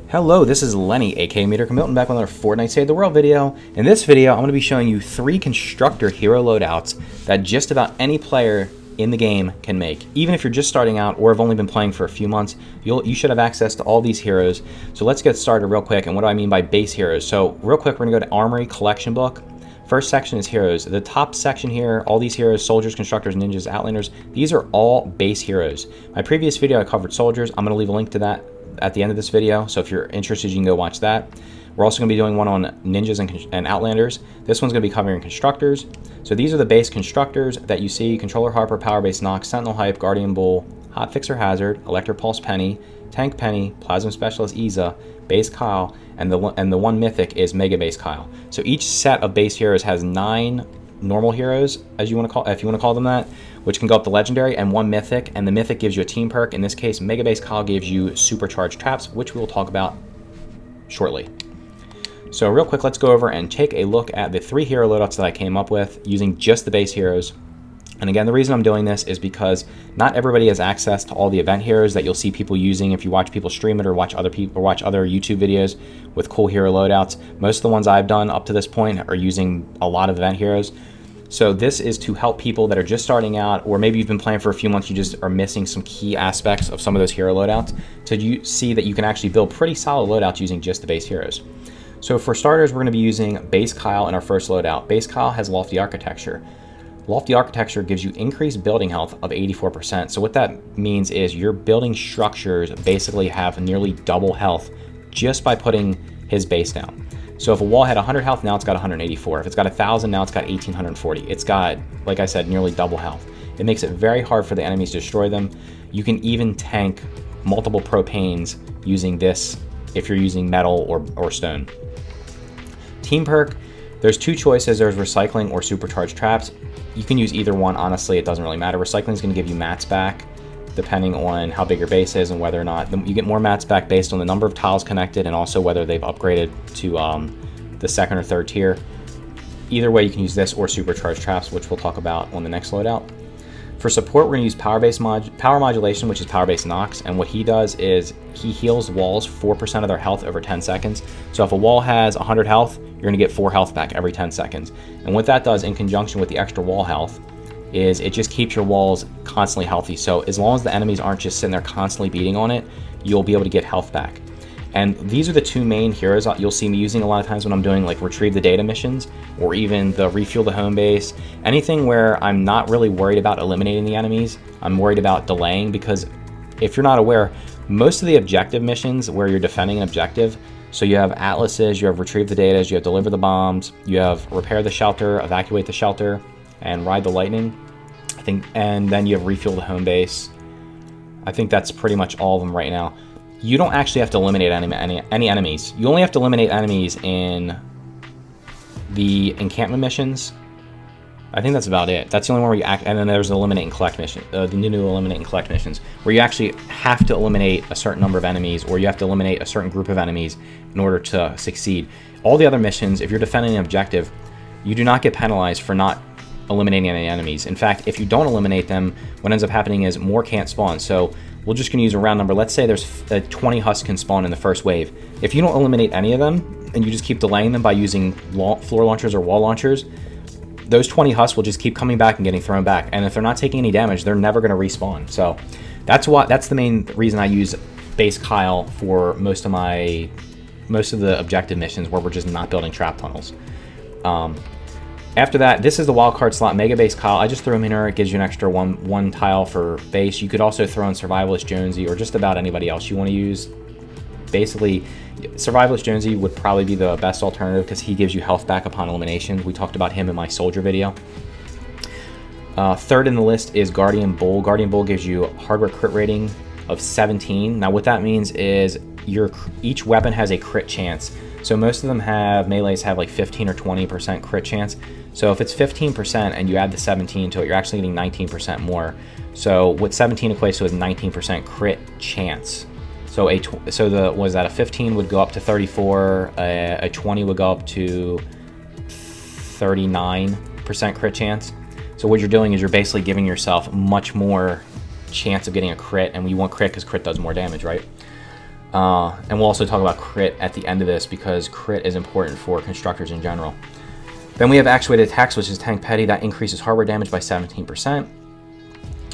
Hello, this is Lenny, aka MediocreMilton, back with another Fortnite Save the World video. In this video, I'm going to be showing you 3 Constructor Hero Loadouts that just about any player in the game can make. Even if you're just starting out or have only been playing for a few months, you should have access to all these heroes. So let's get started real quick. And what do I mean by base heroes? So real quick, we're going to go to Armory Collection Book. First section is heroes. The top section here, all these heroes, soldiers, constructors, ninjas, outlanders, these are all base heroes. My previous video, I covered soldiers. I'm going to leave a link to that at the end of this video, so if you're interested, you can go watch that. We're also going to be doing one on ninjas and outlanders. This one's going to be covering constructors. So these are the base constructors that you see: Controller Harper, Power Base Nox, Sentinel Hype, Guardian Bull, Hot Fixer Hazard, Electric Pulse Penny, Tank Penny, Plasma Specialist Iza, Base Kyle, and the one mythic is Mega Base Kyle. So each set of base heroes has 9 normal heroes, as you want to call, if you want to call them that, which can go up to legendary, and 1 mythic, and the mythic gives you a team perk. In this case, Mega Base Kyle gives you supercharged traps, which we will talk about shortly. So real quick, let's go over and take a look at the 3 hero loadouts that I came up with using just the base heroes. And again, the reason I'm doing this is because not everybody has access to all the event heroes that you'll see people using if you watch people stream it or watch other people or watch other YouTube videos with cool hero loadouts. Most of the ones I've done up to this point are using a lot of event heroes. So this is to help people that are just starting out, or maybe you've been playing for a few months, you just are missing some key aspects of some of those hero loadouts, to see that you can actually build pretty solid loadouts using just the base heroes. So for starters, we're going to be using Base Kyle in our first loadout. Base Kyle has Lofty Architecture. Lofty Architecture gives you increased building health of 84%. So what that means is your building structures basically have nearly double health just by putting his base down. So if a wall had 100 health, now it's got 184. If it's got 1,000, now it's got 1,840. It's got, like I said, nearly double health. It makes it very hard for the enemies to destroy them. You can even tank multiple propanes using this if you're using metal or stone. Team perk, there's 2 choices. There's recycling or supercharged traps. You can use either one, honestly, it doesn't really matter. Recycling is going to give you mats back depending on how big your base is and whether or not you get more mats back based on the number of tiles connected and also whether they've upgraded to the 2nd or 3rd tier. Either way, you can use this or supercharged traps, which we'll talk about on the next loadout. For support, we're going to use power modulation, which is Power Base Nox, and what he does is he heals walls 4% of their health over 10 seconds. So if a wall has 100 health, you're going to get 4 health back every 10 seconds. And what that does in conjunction with the extra wall health is it just keeps your walls constantly healthy. So as long as the enemies aren't just sitting there constantly beating on it, you'll be able to get health back. And these are the 2 main heroes you'll see me using a lot of times when I'm doing like retrieve the data missions or even the refuel the home base. Anything where I'm not really worried about eliminating the enemies, I'm worried about delaying, because if you're not aware, most of the objective missions where you're defending an objective, so you have atlases, you have retrieve the data, you have deliver the bombs, you have repair the shelter, evacuate the shelter, and ride the lightning, I think, and then you have refuel the home base. I think that's pretty much all of them right now. You don't actually have to eliminate any enemies. You only have to eliminate enemies in the encampment missions. I think that's about it. That's the only one where you and then there's the eliminate and collect mission, the new eliminate and collect missions, where you actually have to eliminate a certain number of enemies, or you have to eliminate a certain group of enemies in order to succeed. All the other missions, if you're defending an objective, you do not get penalized for not eliminating any enemies. In fact, if you don't eliminate them, what ends up happening is more can't spawn. So we're just going to use a round number. Let's say there's 20 husks can spawn in the first wave. If you don't eliminate any of them and you just keep delaying them by using floor launchers or wall launchers, those 20 husks will just keep coming back and getting thrown back. And if they're not taking any damage, they're never going to respawn. So that's the main reason I use Base Kyle for most of the objective missions where we're just not building trap tunnels. After that, this is the wildcard slot, Mega Base Kyle. I just threw him in here. It gives you an extra one tile for base. You could also throw in Survivalist Jonesy or just about anybody else you want to use. Basically, Survivalist Jonesy would probably be the best alternative because he gives you health back upon elimination. We talked about him in my soldier video. 3rd in the list is Guardian Bull. Guardian Bull gives you hardware crit rating of 17. Now what that means is each weapon has a crit chance. So most of them melees have like 15 or 20% crit chance. So if it's 15% and you add the 17 to it, you're actually getting 19% more. So what 17 equates to is 19% crit chance. So a 15 would go up to 34, a 20 would go up to 39% crit chance. So what you're doing is you're basically giving yourself much more chance of getting a crit, and we want crit because crit does more damage, right? And we'll also talk about crit at the end of this because crit is important for constructors in general. Then we have actuated attacks, which is tank petty. That increases hardware damage by 17%.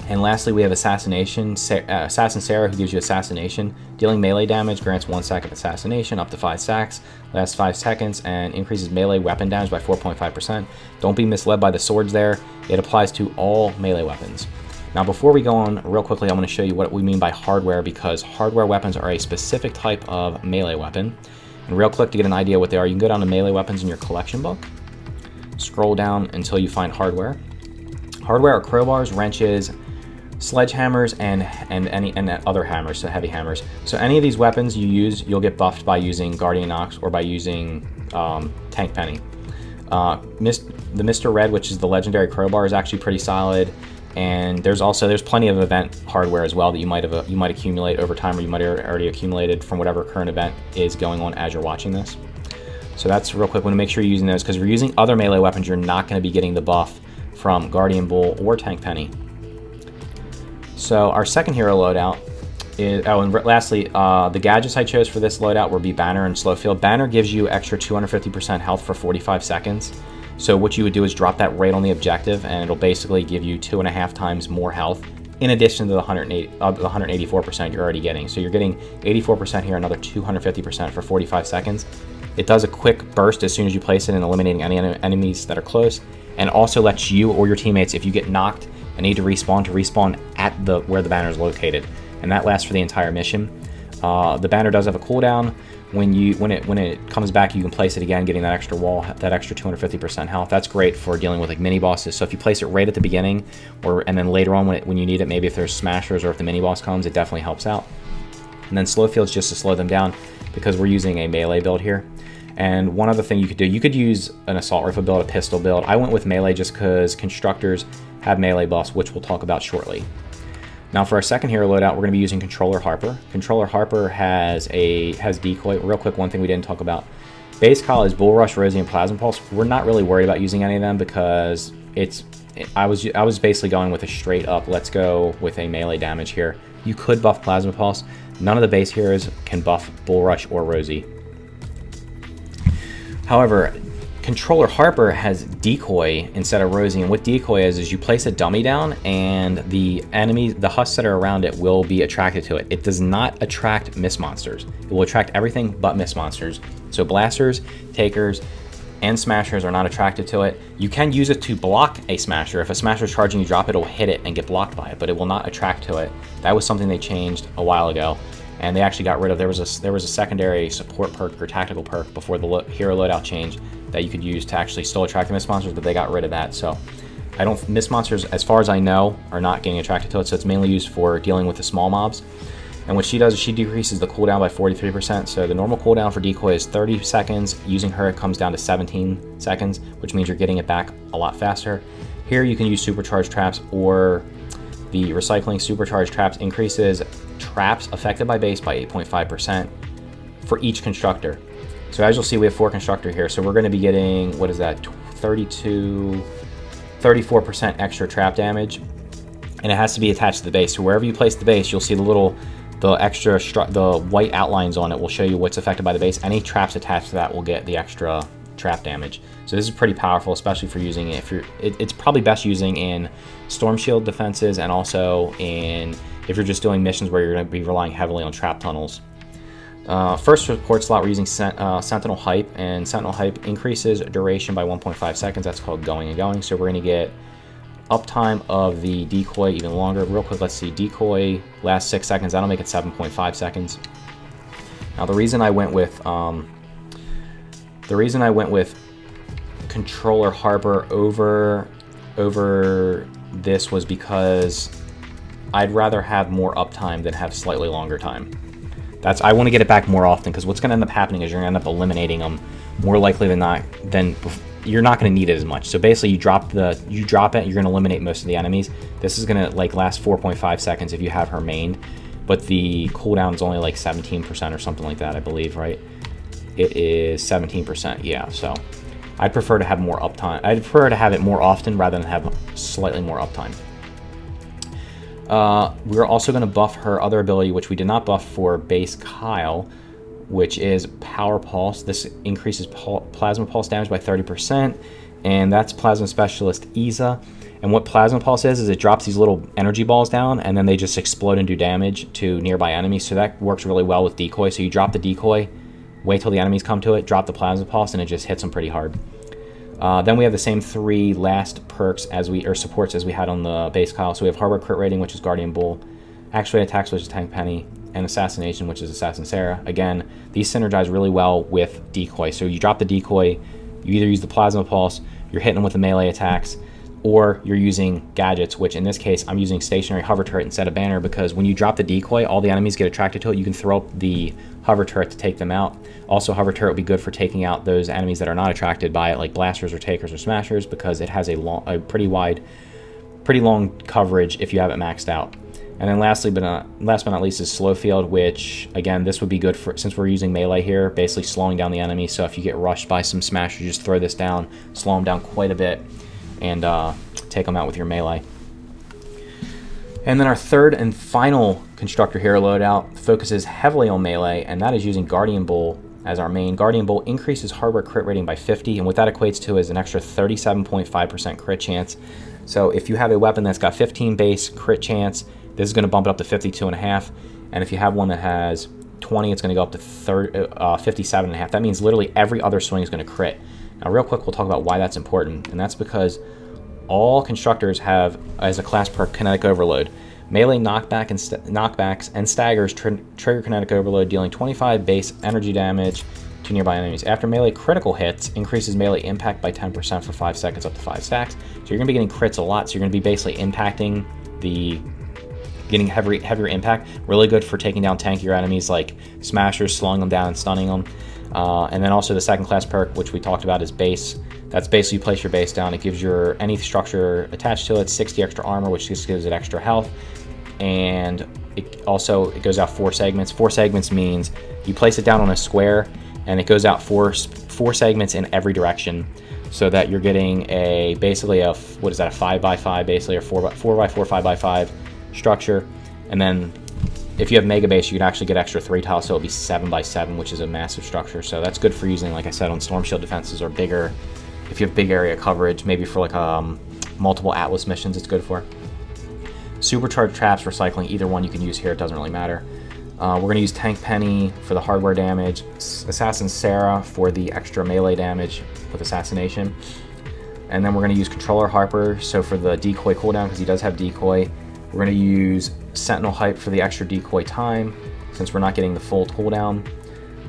And lastly, we have Assassination, Assassin Sarah, who gives you Assassination. Dealing melee damage, grants 1 stack of Assassination, up to 5 stacks, lasts 5 seconds, and increases melee weapon damage by 4.5%. Don't be misled by the swords there. It applies to all melee weapons. Now, before we go on, real quickly, I'm going to show you what we mean by hardware, because hardware weapons are a specific type of melee weapon. And real quick, to get an idea what they are, you can go down to melee weapons in your collection book. Scroll down until you find hardware. Hardware are crowbars, wrenches, sledgehammers, and other hammers, so heavy hammers. So any of these weapons you use, you'll get buffed by using Guardian Ox or by using Tank Penny. The Mr. Red, which is the legendary crowbar, is actually pretty solid. And there's plenty of event hardware as well that you might accumulate over time, or you might have already accumulated from whatever current event is going on as you're watching this. So that's real quick. Want to make sure you're using those, because if you're using other melee weapons, you're not going to be getting the buff from Guardian Bull or Tank Penny. So our second hero loadout is, and lastly, the gadgets I chose for this loadout will be Banner and Slowfield. Banner gives you extra 250% health for 45 seconds. So what you would do is drop that right on the objective, and it'll basically give you 2.5 times more health, in addition to the 184% you're already getting. So you're getting 84% here, another 250% for 45 seconds. It does a quick burst as soon as you place it, and eliminating any enemies that are close, and also lets you or your teammates, if you get knocked and need to respawn at where the banner is located, and that lasts for the entire mission. The banner does have a cooldown. When it comes back, you can place it again, getting that extra wall, that extra 250% health. That's great for dealing with like mini bosses. So if you place it right at the beginning, and then later on when you need it, maybe if there's smashers or if the mini boss comes, it definitely helps out. And then Slowfield's just to slow them down, because we're using a melee build here. And one other thing you could do, you could use an assault rifle build, a pistol build. I went with melee just because constructors have melee buffs, which we'll talk about shortly. Now for our second hero loadout, we're going to be using Controller Harper. Controller Harper has Decoy. Real quick, one thing we didn't talk about. Base Call is Bull Rush, Rosie, and Plasma Pulse. We're not really worried about using any of them because I was basically going with a straight up, let's go with a melee damage here. You could buff Plasma Pulse. None of the base heroes can buff Bull Rush or Rosie. However, Controller Harper has Decoy instead of Rosie, and what Decoy is you place a dummy down, and the enemies, the husks that are around it, will be attracted to it. It does not attract miss monsters. It will attract everything but miss monsters. So blasters, takers, and smashers are not attracted to it. You can use it to block a smasher. If a smasher is charging, you drop it, it'll hit it and get blocked by it, but it will not attract to it. That was something they changed a while ago, and they actually got rid of. There was a secondary support perk or tactical perk before the hero loadout change that you could use to actually still attract the miss monsters, but they got rid of that. So miss monsters, as far as I know, are not getting attracted to it. So it's mainly used for dealing with the small mobs. And what she does is she decreases the cooldown by 43%. So the normal cooldown for Decoy is 30 seconds. Using her, it comes down to 17 seconds, which means you're getting it back a lot faster. Here you can use supercharged traps, or the recycling supercharged traps increases traps affected by base by 8.5% for each constructor. So as you'll see, we have 4 constructor here. So we're going to be getting, what is that, 34% extra trap damage. And it has to be attached to the base. So wherever you place the base, you'll see the white outlines on it will show you what's affected by the base. Any traps attached to that will get the extra trap damage. So this is pretty powerful, especially for using it. It's probably best using in storm shield defenses, and also if you're just doing missions where you're going to be relying heavily on trap tunnels. First support slot, we're using Sentinel Hype, and Sentinel Hype increases duration by 1.5 seconds. That's called going and going. So we're going to get uptime of the Decoy even longer. Real quick, let's see. Decoy lasts 6 seconds. That'll make it 7.5 seconds. Now the reason I went with Controller Harper over this was because I'd rather have more uptime than have slightly longer time. I want to get it back more often, because what's going to end up happening is you're going to end up eliminating them more likely than not. Then you're not going to need it as much. So basically, you drop it, you're going to eliminate most of the enemies. This is going to last 4.5 seconds if you have her mained, but the cooldown is only like 17% or something like that, I believe, right? It is 17%, yeah. So I'd prefer to have more uptime. I'd prefer to have it more often rather than have slightly more uptime. We're also going to buff her other ability, which we did not buff for base Kyle, which is Power Pulse. This increases Plasma Pulse damage by 30%, and that's Plasma Specialist Isa. And what Plasma Pulse is it drops these little energy balls down, and then they just explode and do damage to nearby enemies. So that works really well with Decoy. So you drop the Decoy, wait till the enemies come to it, drop the Plasma Pulse, and it just hits them pretty hard. Then we have the same 3 last perks or supports as we had on the base Kyle. So we have Hardware Crit Rating, which is Guardian Bull, Actuate Attacks, which is Tank Penny, and Assassination, which is Assassin Sarah. Again, these synergize really well with Decoy. So you drop the Decoy, you either use the Plasma Pulse, you're hitting them with the melee attacks, or you're using gadgets, which in this case, I'm using Stationary Hover Turret instead of Banner, because when you drop the Decoy, all the enemies get attracted to it. You can throw up the Hover Turret to take them out. Also, Hover Turret would be good for taking out those enemies that are not attracted by it, like Blasters or Takers or Smashers, because it has a pretty long coverage if you have it maxed out. And then last but not least is Slow Field, which, again, this would be good for, since we're using melee here, basically slowing down the enemy. So if you get rushed by some Smashers, just throw this down, slow them down quite a bit, and take them out with your melee. And then our third and final Constructor Hero Loadout focuses heavily on melee, and that is using Guardian Bull as our main. Guardian Bull increases Hardware Crit Rating by 50, and what that equates to is an extra 37.5% crit chance. So if you have a weapon that's got 15 base crit chance, this is going to bump it up to 52.5, and if you have one that has 20, it's going to go up to 57.5. That means literally every other swing is going to crit. Now, real quick, we'll talk about why that's important, and that's because all Constructors have, as a class perk, Kinetic Overload. Melee knockbacks and staggers trigger Kinetic Overload, dealing 25 base energy damage to nearby enemies. After melee critical hits, increases melee impact by 10% for 5 seconds up to 5 stacks. So you're going to be getting crits a lot, so you're going to be basically impacting getting heavier impact. Really good for taking down tankier enemies like Smashers, slowing them down and stunning them. And then also the second class perk, which we talked about, is Base. That's basically you place your base down. It gives any structure attached to it 60 extra armor, which just gives it extra health. And it goes out 4 segments. 4 segments means you place it down on a square, and it goes out four segments in every direction, so that you're getting basically a 5x5, basically, or 4x4, 5x5 structure. And then if you have Mega Base, you can actually get extra 3 tiles, so it'll be 7x7, which is a massive structure. So that's good for using, like I said, on Storm Shield defenses or bigger. If you have big area coverage, maybe for like multiple Atlas missions, it's good for. Supercharged Traps, Recycling, either one you can use here, it doesn't really matter. We're going to use Tank Penny for the hardware damage, Assassin Sarah for the extra melee damage with Assassination, and then we're going to use Controller Harper, so for the Decoy cooldown, because he does have Decoy. We're going to use Sentinel Hype for the extra Decoy time, since we're not getting the full cooldown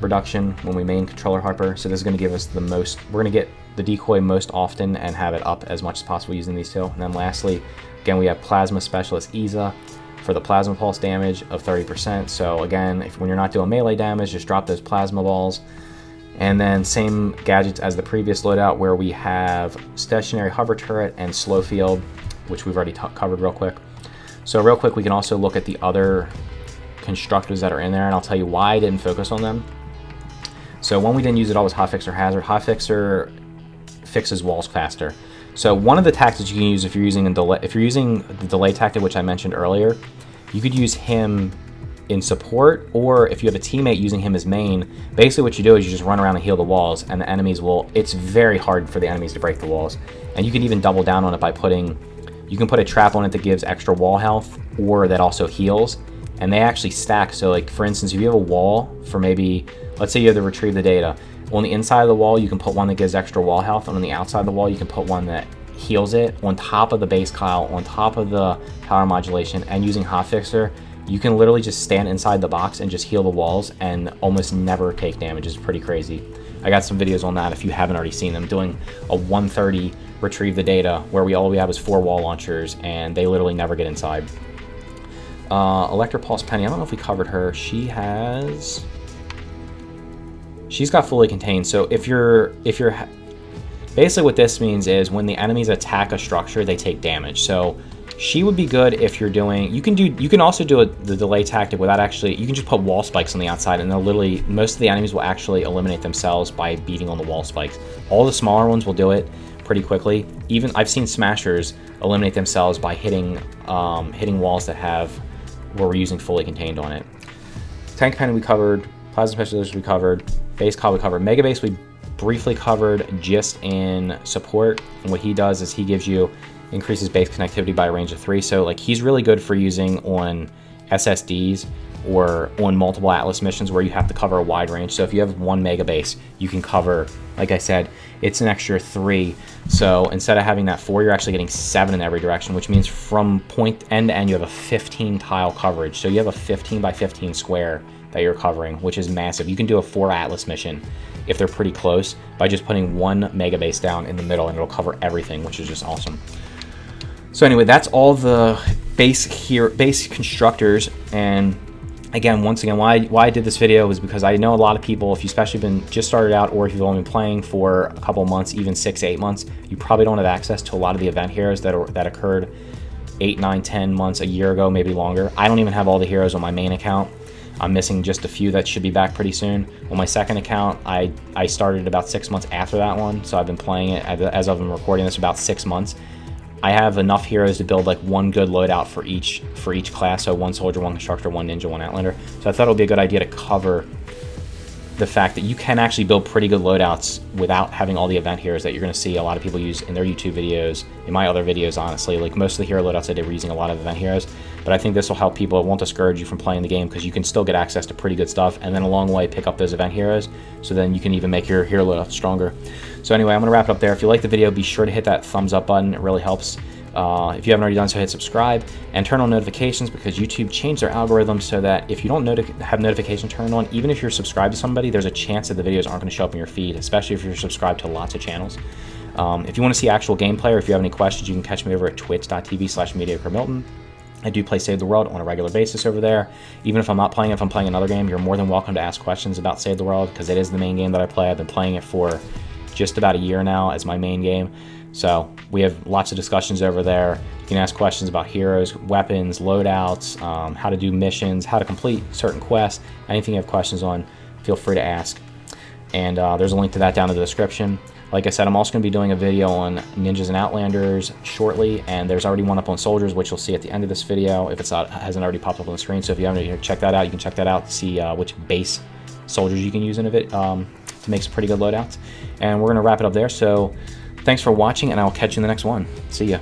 reduction when we main Controller Harper. So this is going to give us the most, we're going to get the Decoy most often and have it up as much as possible using these two. And then lastly, again, we have Plasma Specialist Isa for the Plasma Pulse damage of 30%. So again, when you're not doing melee damage, just drop those Plasma Balls. And then same gadgets as the previous loadout, where we have Stationary Hover Turret and Slow Field, which we've already covered real quick. So real quick, we can also look at the other Constructors that are in there, and I'll tell you why I didn't focus on them. So one we didn't use at all was Hotfixer Hazard. Hotfixer fixes walls faster. So one of the tactics you can use if you're using the delay tactic, which I mentioned earlier, you could use him in support, or if you have a teammate using him as main, basically what you do is you just run around and heal the walls, and the enemies it's very hard for the enemies to break the walls. And you can even double down on it by you can put a trap on it that gives extra wall health, or that also heals, and they actually stack. So like, for instance, if you have a wall for maybe, let's say you have to retrieve the data, on the inside of the wall you can put one that gives extra wall health, and on the outside of the wall you can put one that heals it, on top of the base Kyle, on top of the power modulation. And using Hotfixer, you can literally just stand inside the box and just heal the walls and almost never take damage. It's pretty crazy. I got some videos on that if you haven't already seen them, doing a 130 retrieve the data where all we have is 4 wall launchers and they literally never get inside. Electropulse Penny, I don't know if we covered her. She's got fully contained. So if you're basically, what this means is when the enemies attack a structure, they take damage. So she would be good if you're doing, you can also do the delay tactic without actually, you can just put wall spikes on the outside, and they'll literally, most of the enemies will actually eliminate themselves by beating on the wall spikes. All the smaller ones will do it. pretty quickly. Even I've seen smashers eliminate themselves by hitting walls that were using fully contained on it. Tank Pen we covered, Plasma Specialist we covered, Base Cob we covered, Mega Base we briefly covered just in support. And what he does is he gives you increases base connectivity by a range of 3. So like he's really good for using on SSDs or on multiple Atlas missions where you have to cover a wide range. So if you have 1 mega base, you can cover, like I said, it's an extra 3. So instead of having that 4, you're actually getting 7 in every direction, which means from point end to end, you have a 15 tile coverage. So you have a 15 by 15 square that you're covering, which is massive. You can do a 4 Atlas mission if they're pretty close by just putting 1 mega base down in the middle, and it'll cover everything, which is just awesome. So anyway, that's all the base constructors. And again, once again, why I did this video was because I know a lot of people, if you especially been just started out, or if you've only been playing for a couple months, even 6 to 8 months, you probably don't have access to a lot of the event heroes that occurred 8, 9, 10 months, a year ago, maybe longer. I don't even have all the heroes on my main account. I'm missing just a few that should be back pretty soon. On my second account, I started about 6 months after that one, so I've been playing it as I've been recording this about 6 months. I have enough heroes to build like 1 good loadout for each class, so 1 soldier, 1 constructor, 1 ninja, 1 outlander. So I thought it would be a good idea to cover the fact that you can actually build pretty good loadouts without having all the event heroes that you're going to see a lot of people use in their YouTube videos, in my other videos, honestly. Like most of the hero loadouts I did were using a lot of event heroes, but I think this will help people. It won't discourage you from playing the game because you can still get access to pretty good stuff, and then along the way pick up those event heroes, so then you can even make your hero loadout stronger. So anyway, I'm going to wrap it up there. If you like the video, be sure to hit that thumbs up button. It really helps. If you haven't already done so, hit subscribe and turn on notifications, because YouTube changed their algorithm so that if you don't have notifications turned on, even if you're subscribed to somebody, there's a chance that the videos aren't going to show up in your feed, especially if you're subscribed to lots of channels. If you want to see actual gameplay, or if you have any questions, you can catch me over at twitch.tv/MediocreMilton. I do play Save the World on a regular basis over there. Even if I'm not playing it, if I'm playing another game, you're more than welcome to ask questions about Save the World, because it is the main game that I play. I've been playing it for just about a year now as my main game. So we have lots of discussions over there. You can ask questions about heroes, weapons, loadouts, how to do missions, how to complete certain quests. Anything you have questions on, feel free to ask. And there's a link to that down in the description. Like I said, I'm also going to be doing a video on ninjas and outlanders shortly, and there's already one up on soldiers, which you'll see at the end of this video if hasn't already popped up on the screen. So if you haven't checked that out, you can check that out to see which base soldiers you can use in it to make some pretty good loadouts. And we're going to wrap it up there. So thanks for watching, and I'll catch you in the next one. See ya.